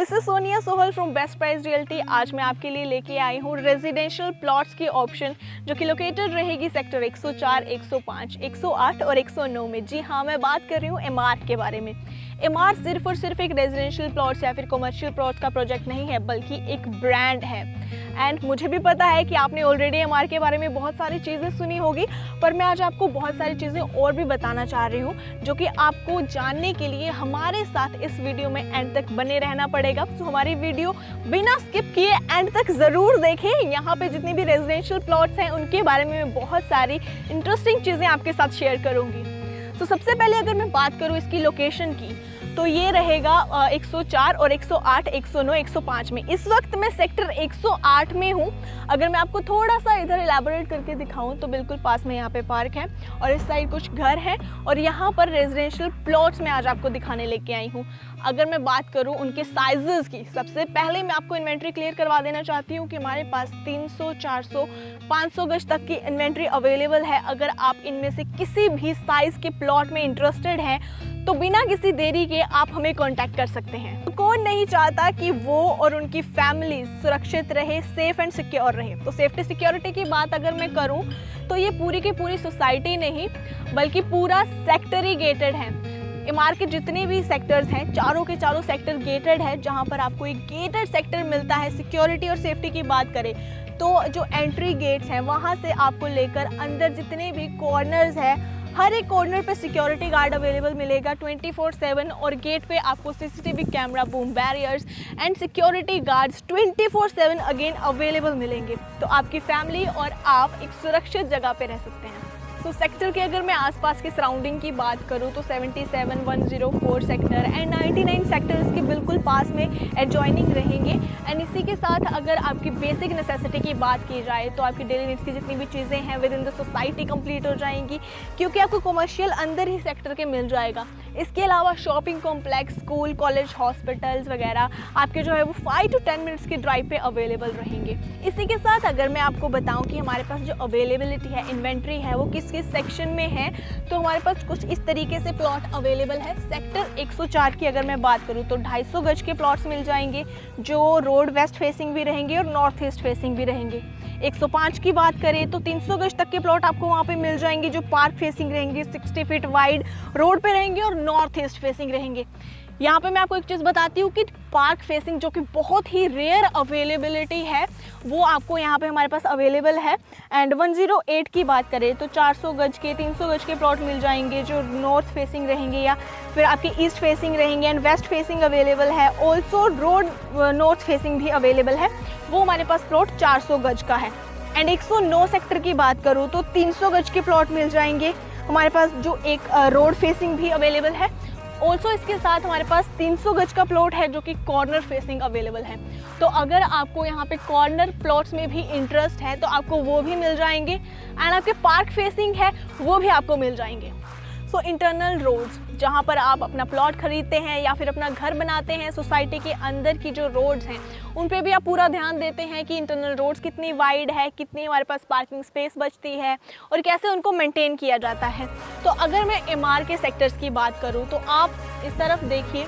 This is Sonia Sohal from best price realty. आज मैं आपके लिए लेके आई हूँ रेजिडेंशियल प्लॉट्स की ऑप्शन जो कि लोकेटेड रहेगी सेक्टर 104, 105, 108 और 109 में। जी हाँ, मैं बात कर रही हूँ एमआर के बारे में। एमआर सिर्फ और सिर्फ एक रेजिडेंशियल प्लॉट्स या फिर कमर्शियल प्लॉट्स का प्रोजेक्ट नहीं है, बल्कि एक ब्रांड है। एंड मुझे भी पता है कि आपने ऑलरेडी एमआर के बारे में बहुत सारी चीज़ें सुनी होगी, पर मैं आज आपको बहुत सारी चीज़ें और भी बताना चाह रही हूँ जो कि आपको जानने के लिए हमारे साथ इस वीडियो में एंड तक बने रहना पड़ेगा। तो हमारी वीडियो बिना स्किप किए एंड तक ज़रूर देखें। यहाँ पे जितनी भी रेजिडेंशियल प्लॉट्स हैं उनके बारे में मैं बहुत सारी इंटरेस्टिंग चीज़ें आपके साथ शेयर करूँगी। तो सबसे पहले अगर मैं बात करूँ इसकी लोकेशन की, तो ये रहेगा 104 और 108, 109, 105 में। इस वक्त मैं सेक्टर 108 में हूँ। अगर मैं आपको थोड़ा सा इधर एलैबोरेट करके दिखाऊं तो बिल्कुल पास में यहाँ पे पार्क है और इस साइड कुछ घर हैं और यहाँ पर रेजिडेंशियल प्लॉट्स में आज आपको दिखाने लेके आई हूँ। अगर मैं बात करूँ उनके साइजेस की, सबसे पहले मैं आपको इन्वेंट्री क्लियर करवा देना चाहती हूँ कि हमारे पास 300, 400, 500 गज तक की इन्वेंट्री अवेलेबल है। अगर आप इनमें से किसी भी साइज़ के प्लॉट में इंटरेस्टेड हैं तो बिना किसी देरी के आप हमें कांटेक्ट कर सकते हैं। तो कौन नहीं चाहता कि वो और उनकी फैमिली सुरक्षित रहे, सेफ एंड सिक्योर रहे। तो सेफ्टी सिक्योरिटी की बात अगर मैं करूं तो ये पूरी की पूरी सोसाइटी नहीं बल्कि पूरा सेक्टर ही गेटेड है। एमआर के जितने भी सेक्टर्स हैं चारों के चारों सेक्टर गेटेड है, जहां पर आपको एक गेटेड सेक्टर मिलता है। सिक्योरिटी और सेफ्टी की बात करें तो जो एंट्री गेट्स हैं वहां से आपको लेकर अंदर जितने भी कॉर्नर्स हैं, हर एक कॉर्नर पे सिक्योरिटी गार्ड अवेलेबल मिलेगा 24/7 और गेट पे आपको CCTV camera, boom barriers and security guards 24/7 again available मिलेंगे। तो आपकी फैमिली और आप एक सुरक्षित जगह पे रह सकते हैं। तो सेक्टर के अगर मैं आसपास की सराउंडिंग की बात करूं तो 77, 104 सेक्टर एंड 99 सेक्टर्स के बिल्कुल पास में एडजॉइनिंग रहेंगे। एंड इसी के साथ अगर आपकी बेसिक नेसेसिटी की बात की जाए तो आपकी डेली नीड्स की जितनी भी चीज़ें हैं with in the society complete हो जाएंगी, क्योंकि आपको कमर्शियल अंदर ही सेक्टर के मिल जाएगा। इसके अलावा shopping complex, school, college, hospitals वगैरह आपके जो है वो 5 to 10 मिनट्स की ड्राइव पे अवेलेबल रहेंगे। इसी के साथ अगर मैं आपको बताऊं कि हमारे पास जो अवेलेबिलिटी है, इन्वेंट्री है, वो किस किस सेक्शन में है, तो हमारे पास कुछ इस तरीके से प्लॉट अवेलेबल है। सेक्टर 104 की अगर मैं बात करूं तो 250 गज के प्लॉट्स मिल जाएंगे जो रोड वेस्ट फेसिंग भी रहेंगे और नॉर्थ ईस्ट फेसिंग भी रहेंगे। 105 की बात करें तो 300 गज तक के प्लॉट आपको वहाँ पे मिल जाएंगे जो पार्क फेसिंग रहेंगे, 60 फीट वाइड रोड पे रहेंगे और नॉर्थ ईस्ट फेसिंग रहेंगे। यहाँ पे मैं आपको एक चीज़ बताती हूँ कि पार्क फेसिंग जो कि बहुत ही रेयर अवेलेबिलिटी है वो आपको यहाँ पे हमारे पास अवेलेबल है। एंड 108 की बात करें तो 400 गज के, 300 गज के प्लॉट मिल जाएंगे जो नॉर्थ फेसिंग रहेंगे या फिर आपके ईस्ट फेसिंग रहेंगे एंड वेस्ट फेसिंग अवेलेबल है। ऑल्सो रोड नॉर्थ फेसिंग भी अवेलेबल है, वो हमारे पास प्लॉट 400 गज का है। एंड 109 सेक्टर की बात करूँ तो 300 गज के प्लॉट मिल जाएंगे हमारे पास जो एक रोड फेसिंग भी अवेलेबल है। ऑल्सो इसके साथ हमारे पास 300 गज का प्लॉट है जो कि कॉर्नर फेसिंग अवेलेबल है। तो अगर आपको यहाँ पे कॉर्नर प्लॉट्स में भी इंटरेस्ट है तो आपको वो भी मिल जाएंगे एंड आपके पार्क फेसिंग है वो भी आपको मिल जाएंगे। सो इंटरनल रोड्स जहाँ पर आप अपना प्लॉट खरीदते हैं या फिर अपना घर बनाते हैं, सोसाइटी के अंदर की जो रोड्स हैं उन पे भी आप पूरा ध्यान देते हैं कि इंटरनल रोड्स कितनी वाइड है, कितनी हमारे पास पार्किंग स्पेस बचती है और कैसे उनको मेंटेन किया जाता है। तो अगर मैं एमआर के सेक्टर्स की बात करूँ तो आप इस तरफ देखिए,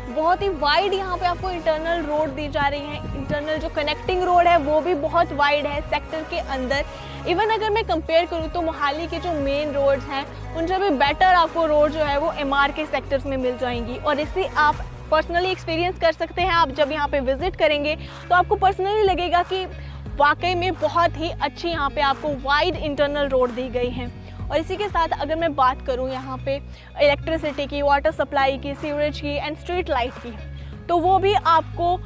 बहुत ही वाइड यहाँ पे आपको इंटरनल रोड दी जा रही है। इंटरनल जो कनेक्टिंग रोड है वो भी बहुत वाइड है सेक्टर के अंदर। इवन अगर मैं कंपेयर करूँ तो मोहाली के जो मेन रोड्स हैं उनसे भी बेटर आपको रोड जो है वो एमआर के सेक्टर्स में मिल जाएंगी। और इसे आप पर्सनली एक्सपीरियंस कर सकते हैं। आप जब यहाँ पे विजिट करेंगे तो आपको पर्सनली लगेगा कि वाकई में बहुत ही अच्छी यहाँ पे आपको वाइड इंटरनल रोड दी गई है। और इसी के साथ अगर मैं बात करूं यहाँ पे इलेक्ट्रिसिटी की, वाटर सप्लाई की, सीवरेज की एंड स्ट्रीट लाइट की, तो वो भी आपको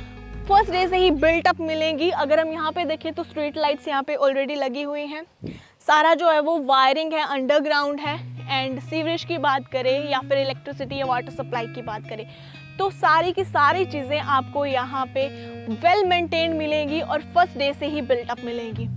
फर्स्ट डे से ही बिल्ट अप मिलेंगी। अगर हम यहाँ पे देखें तो स्ट्रीट लाइट्स यहाँ पे ऑलरेडी लगी हुई हैं। सारा जो है वो वायरिंग है, अंडरग्राउंड है। एंड सीवरेज की बात करें या फिर इलेक्ट्रिसिटी या वाटर सप्लाई की बात करें तो सारी की सारी चीज़ें आपको यहाँ पे वेल मेंटेन मिलेंगी और फर्स्ट डे से ही बिल्ट अप मिलेंगी।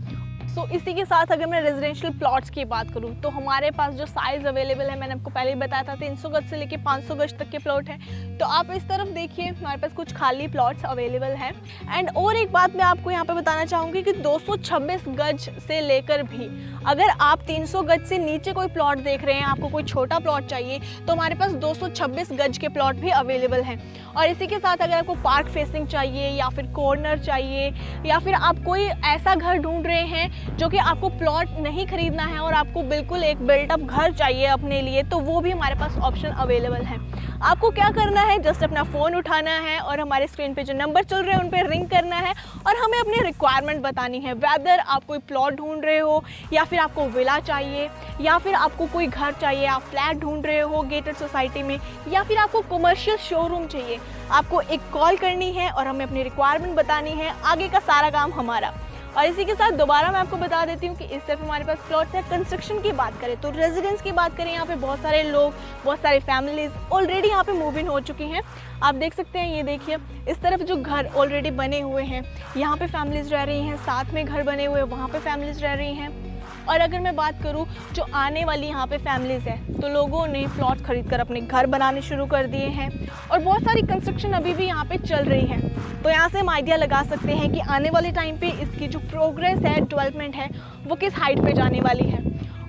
सो इसी के साथ अगर मैं रेजिडेंशियल प्लॉट्स की बात करूँ तो हमारे पास जो साइज़ अवेलेबल है, मैंने आपको पहले ही बताया था 300 गज से लेके 500 गज तक के प्लॉट हैं। तो आप इस तरफ देखिए, हमारे पास कुछ खाली प्लॉट्स अवेलेबल हैं। एंड और एक बात मैं आपको यहाँ पे बताना चाहूँगी कि 226 गज से लेकर भी अगर आप 300 गज से नीचे कोई प्लॉट देख रहे हैं, आपको कोई छोटा प्लॉट चाहिए, तो हमारे पास 226 गज के प्लॉट भी अवेलेबल हैं। और इसी के साथ अगर आपको पार्क फेसिंग चाहिए या फिर कॉर्नर चाहिए, या फिर आप कोई ऐसा घर ढूंढ रहे हैं जो कि आपको प्लॉट नहीं खरीदना है और आपको बिल्कुल एक बिल्टअप घर चाहिए अपने लिए, तो वो भी हमारे पास ऑप्शन अवेलेबल है। आपको क्या करना है, जस्ट अपना फ़ोन उठाना है और हमारे स्क्रीन पे जो नंबर चल रहे हैं उन पर रिंग करना है और हमें अपनी रिक्वायरमेंट बतानी है। वेदर आप कोई प्लॉट ढूंढ रहे हो, या फिर आपको विला चाहिए, या फिर आपको कोई घर चाहिए, आप फ्लैट ढूंढ रहे हो गेटेड सोसाइटी में, या फिर आपको कमर्शियल शोरूम चाहिए, आपको एक कॉल करनी है और हमें अपनी रिक्वायरमेंट बतानी है। आगे का सारा काम हमारा। और इसी के साथ दोबारा मैं आपको बता देती हूँ कि इस तरफ हमारे पास प्लॉट्स है। कंस्ट्रक्शन की बात करें तो रेजिडेंस की बात करें, यहाँ पे बहुत सारे लोग, बहुत सारी फैमिलीज ऑलरेडी यहाँ पे मूव इन हो चुकी हैं। आप देख सकते हैं, ये देखिए इस तरफ जो घर ऑलरेडी बने हुए हैं, यहाँ पे फैमिलीज रह रही हैं, साथ में घर बने हुए वहाँ पे फैमिलीज रह रही हैं। और अगर मैं बात करूँ जो आने वाली यहाँ पे फैमिलीज़ है, तो लोगों ने प्लॉट खरीद कर अपने घर बनाने शुरू कर दिए हैं और बहुत सारी कंस्ट्रक्शन अभी भी यहाँ पे चल रही है। तो यहाँ से हम आइडिया लगा सकते हैं कि आने वाले टाइम पे इसकी जो प्रोग्रेस है, डेवलपमेंट है, वो किस हाइट पे जाने वाली है।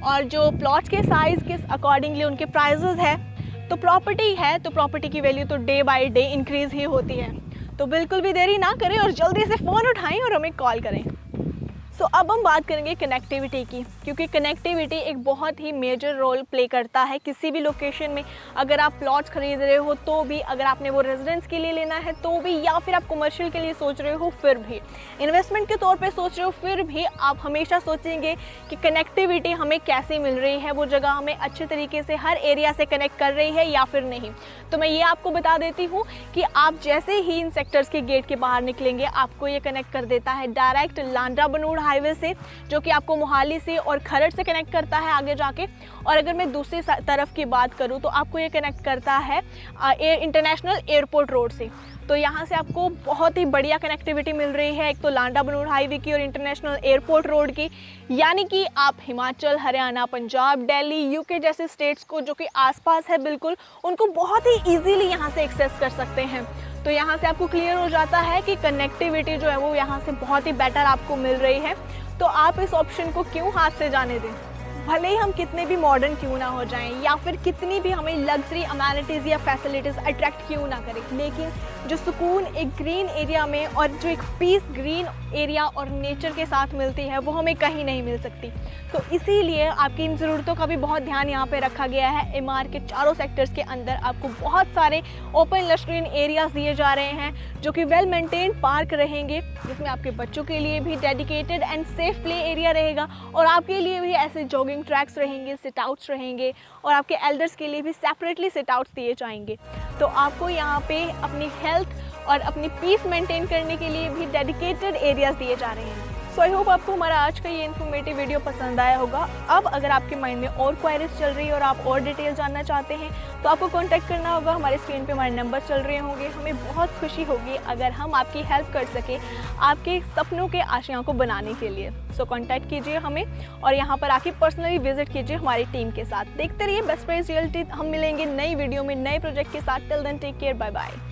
और जो प्लॉट्स के साइज़ के अकॉर्डिंगली उनके प्राइजेज़ है, तो प्रॉपर्टी है तो प्रॉपर्टी की वैल्यू तो डे बाई डे इंक्रीज़ ही होती है। तो बिल्कुल भी देरी ना करें और जल्दी से फ़ोन उठाएँ और हमें कॉल करें। सो अब हम बात करेंगे कनेक्टिविटी की, क्योंकि कनेक्टिविटी एक बहुत ही मेजर रोल प्ले करता है किसी भी लोकेशन में। अगर आप प्लॉट्स खरीद रहे हो तो भी, अगर आपने वो रेजिडेंस के लिए लेना है तो भी, या फिर आप कमर्शियल के लिए सोच रहे हो फिर भी, इन्वेस्टमेंट के तौर पे सोच रहे हो फिर भी, आप हमेशा सोचेंगे कि कनेक्टिविटी हमें कैसे मिल रही है, वो जगह हमें अच्छे तरीके से हर एरिया से कनेक्ट कर रही है या फिर नहीं। तो मैं ये आपको बता देती हूँ कि आप जैसे ही इन सेक्टर्स के गेट के बाहर निकलेंगे, आपको ये कनेक्ट कर देता है डायरेक्ट लांडा बनूड़ हाईवे से, जो कि आपको मोहाली से और खरड़ से कनेक्ट करता है आगे जाके। और अगर मैं दूसरी तरफ की बात करूं तो आपको ये कनेक्ट करता है इंटरनेशनल एयरपोर्ट रोड से। तो यहाँ से आपको बहुत ही बढ़िया कनेक्टिविटी मिल रही है, एक तो लांडा बनूड़ हाईवे की और इंटरनेशनल एयरपोर्ट रोड की। यानी कि आप हिमाचल, हरियाणा, पंजाब, दिल्ली, यूके जैसे स्टेट्स को जो कि आसपास है बिल्कुल, उनको बहुत ही ईजीली यहाँ से एक्सेस कर सकते हैं। तो यहाँ से आपको क्लियर हो जाता है कि कनेक्टिविटी जो है वो यहाँ से बहुत ही बेटर आपको मिल रही है। तो आप इस ऑप्शन को क्यों हाथ से जाने दें। भले ही हम कितने भी मॉडर्न क्यों ना हो जाएं, या फिर कितनी भी हमें लग्जरी अमेनिटीज़ या फैसिलिटीज़ अट्रैक्ट क्यों ना करें, लेकिन जो सुकून एक ग्रीन एरिया में और जो एक पीस ग्रीन एरिया और नेचर के साथ मिलती है, वो हमें कहीं नहीं मिल सकती। तो इसीलिए आपकी इन ज़रूरतों का भी बहुत ध्यान यहाँ पे रखा गया है। एमआर के चारों सेक्टर्स के अंदर आपको बहुत सारे ओपन लश ग्रीन एरियाज़ दिए जा रहे हैं, जो कि वेल मेंटेन्ड पार्क रहेंगे, जिसमें आपके बच्चों के लिए भी dedicated and safe play area रहेगा, और आपके लिए भी ऐसे जॉगिंग ट्रैक्स रहेंगे, सिट आउट्स रहेंगे, और आपके एल्डर्स के लिए भी सेपरेटली सिट आउट्स दिए जाएंगे। तो आपको यहाँ पे अपनी हेल्थ और अपनी पीस मेंटेन करने के लिए भी डेडिकेटेड एरियाज़ दिए जा रहे हैं। सो आई होप आपको हमारा आज का ये इन्फॉर्मेटिव वीडियो पसंद आया होगा। अब अगर आपके माइंड में और क्वेरीज चल रही है और आप और डिटेल जानना चाहते हैं, तो आपको कांटेक्ट करना होगा। हमारे स्क्रीन पे हमारे नंबर चल रहे होंगे। हमें बहुत खुशी होगी अगर हम आपकी हेल्प कर सके आपके सपनों के आशियाँ को बनाने के लिए। सो कांटेक्ट कीजिए हमें और यहाँ पर आके पर्सनली विजिट कीजिए हमारी टीम के साथ। देखते रहिए बेस्ट प्राइस रियल्टी। हम मिलेंगे नई वीडियो में नए प्रोजेक्ट के साथ। Till then take care, bye bye.